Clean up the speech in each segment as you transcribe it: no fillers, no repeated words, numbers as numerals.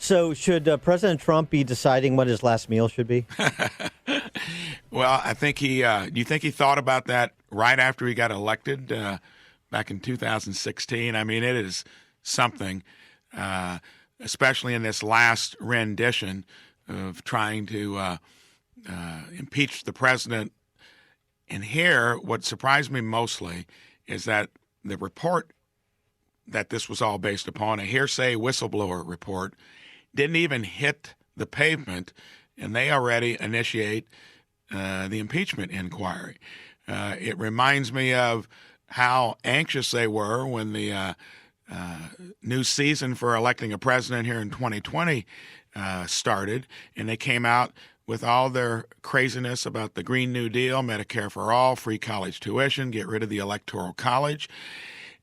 So should President Trump be deciding what his last meal should be? Well, I think do you think he thought about that right after he got elected back in 2016? I mean, it is something, especially in this last rendition of trying to impeach the president. And here, what surprised me mostly is that the report that this was all based upon, a hearsay whistleblower report, didn't even hit the pavement, and they already initiate the impeachment inquiry. It reminds me of how anxious they were when the new season for electing a president here in 2020 started, and they came out with all their craziness about the Green New Deal, Medicare for all, free college tuition, get rid of the Electoral College.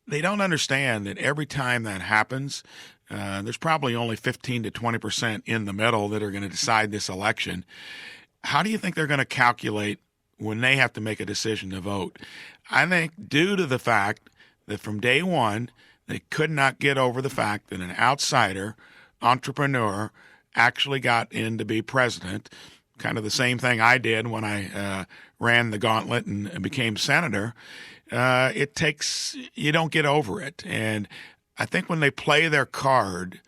They don't understand that every time that happens, there's probably only 15 to 20% in the middle that are going to decide this election. How do you think they're going to calculate when they have to make a decision to vote? I think due to the fact that from day one, they could not get over the fact that an outsider entrepreneur actually got in to be president, kind of the same thing I did when I ran the gauntlet and became senator. You don't get over it. And I think when they play their card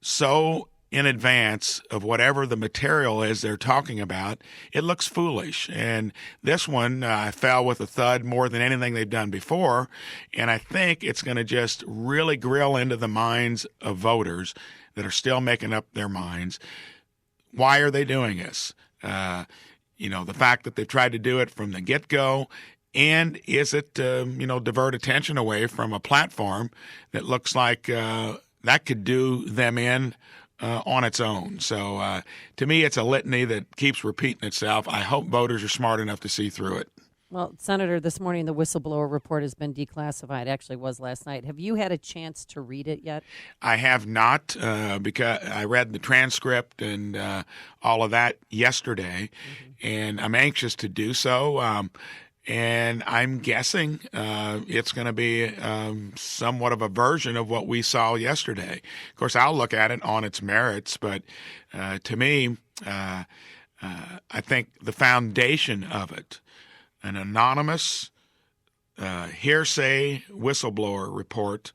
so in advance of whatever the material is they're talking about, it looks foolish. And this one fell with a thud more than anything they've done before. And I think it's going to just really grill into the minds of voters that are still making up their minds. Why are they doing this? The fact that they've tried to do it from the get-go. And is it, divert attention away from a platform that looks like that could do them in on its own? So to me, it's a litany that keeps repeating itself. I hope voters are smart enough to see through it. Well, Senator, this morning the whistleblower report has been declassified. It actually was last night. Have you had a chance to read it yet? I have not, because I read the transcript and all of that yesterday, and I'm anxious to do so. And I'm guessing it's going to be somewhat of a version of what we saw yesterday. Of course, I'll look at it on its merits, but to me, I think the foundation of it, an anonymous hearsay whistleblower report,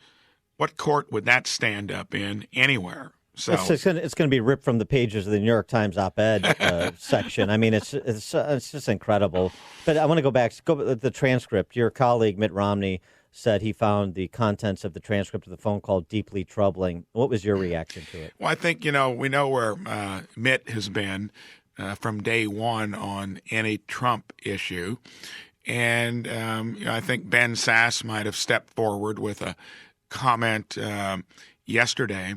what court would that stand up in anywhere? So it's going to be ripped from the pages of the New York Times op-ed section. I mean, it's just incredible. But I want to go back to the transcript. Your colleague Mitt Romney said he found the contents of the transcript of the phone call deeply troubling. What was your reaction to it? Well, I think we know where Mitt has been from day one on any Trump out. And I think Ben Sasse might have stepped forward with a comment yesterday.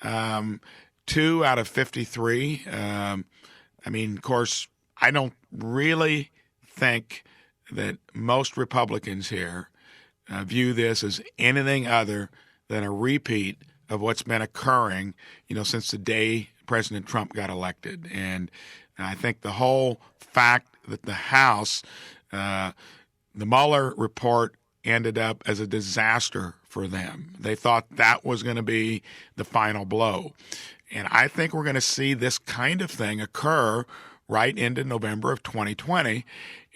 2 out of 53. Of course, I don't really think that most Republicans here view this as anything other than a repeat of what's been occurring, since the day President Trump got elected. And I think the whole fact that the House, the Mueller report ended up as a disaster for them. They thought that was going to be the final blow. And I think we're going to see this kind of thing occur right into November of 2020.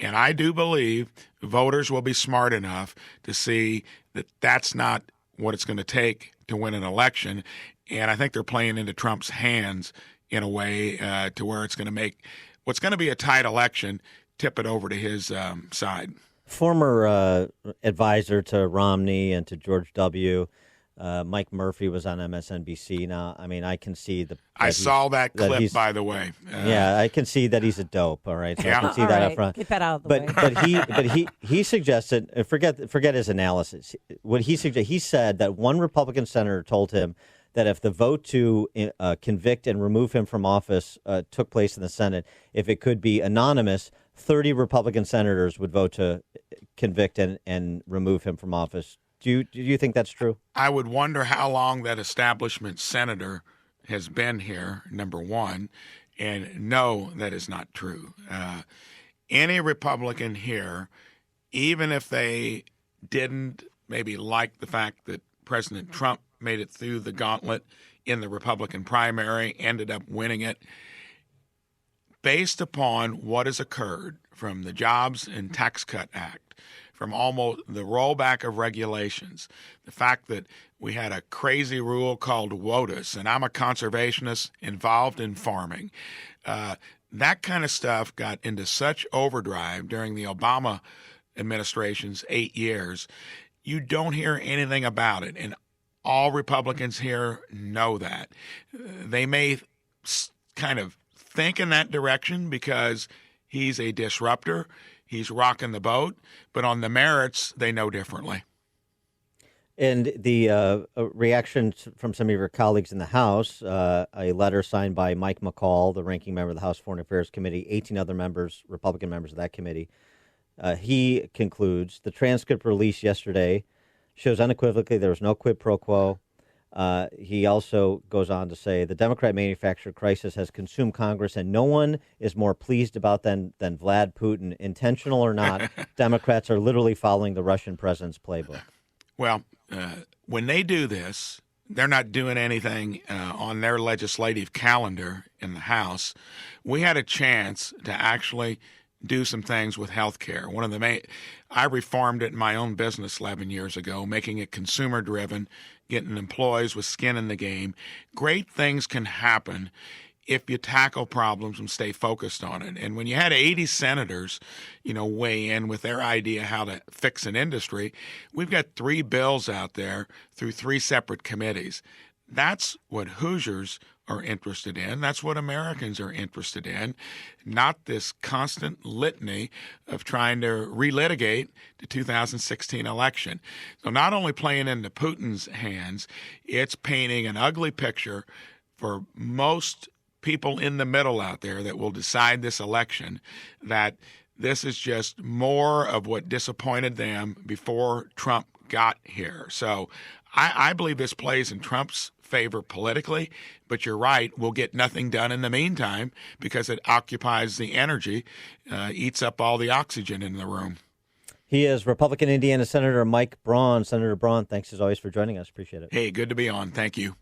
And I do believe voters will be smart enough to see that that's not what it's going to take to win an election. And I think they're playing into Trump's hands in a way to where it's going to make what's going to be a tight election tip it over to his side. Former advisor to Romney and to George W., Mike Murphy was on MSNBC. Now, I mean, I can see I saw that clip, by the way. Yeah, I can see that he's a dope. All right, so yeah. I can see that up front. Get that out of the way. But he suggested. Forget his analysis. What he suggested, he said that one Republican senator told him that if the vote to convict and remove him from office took place in the Senate, if it could be anonymous, 30 Republican senators would vote to convict and remove him from office. Do you think that's true? I would wonder how long that establishment senator has been here, number one, and no, that is not true. Any Republican here, even if they didn't maybe like the fact that President Trump made it through the gauntlet, in the Republican primary, ended up winning it. Based upon what has occurred from the Jobs and Tax Cut Act, from almost the rollback of regulations, the fact that we had a crazy rule called WOTUS, and I'm a conservationist involved in farming. That kind of stuff got into such overdrive during the Obama administration's 8 years. You don't hear anything about it, and all Republicans here know that. They may kind of think in that direction because he's a disruptor, he's rocking the boat, but on the merits, they know differently. And the reaction from some of your colleagues in the House, a letter signed by Mike McCall, the ranking member of the House Foreign Affairs Committee, 18 other members, Republican members of that committee. He concludes, the transcript released yesterday shows unequivocally there was no quid pro quo. He also goes on to say the Democrat manufactured crisis has consumed Congress, and no one is more pleased about than Vlad Putin. Intentional or not, Democrats are literally following the Russian president's playbook. Well, when they do this, they're not doing anything on their legislative calendar in the House. We had a chance to actually do some things with health care. One of the main, I reformed it in my own business 11 years ago, making it consumer driven, getting employees with skin in the game. Great things can happen if you tackle problems and stay focused on it. And when you had 80 senators, weigh in with their idea how to fix an industry, we've got 3 bills out there through 3 separate committees. That's what Hoosiers are interested in. That's what Americans are interested in, not this constant litany of trying to relitigate the 2016 election. So not only playing into Putin's hands, it's painting an ugly picture for most people in the middle out there that will decide this election, that this is just more of what disappointed them before Trump got here. So I believe this plays in Trump's favor politically, but you're right, we'll get nothing done in the meantime because it occupies the energy, eats up all the oxygen in the room. He is Republican Indiana Senator Mike Braun. Senator Braun, thanks as always for joining us. Appreciate it. Hey, good to be on. Thank you.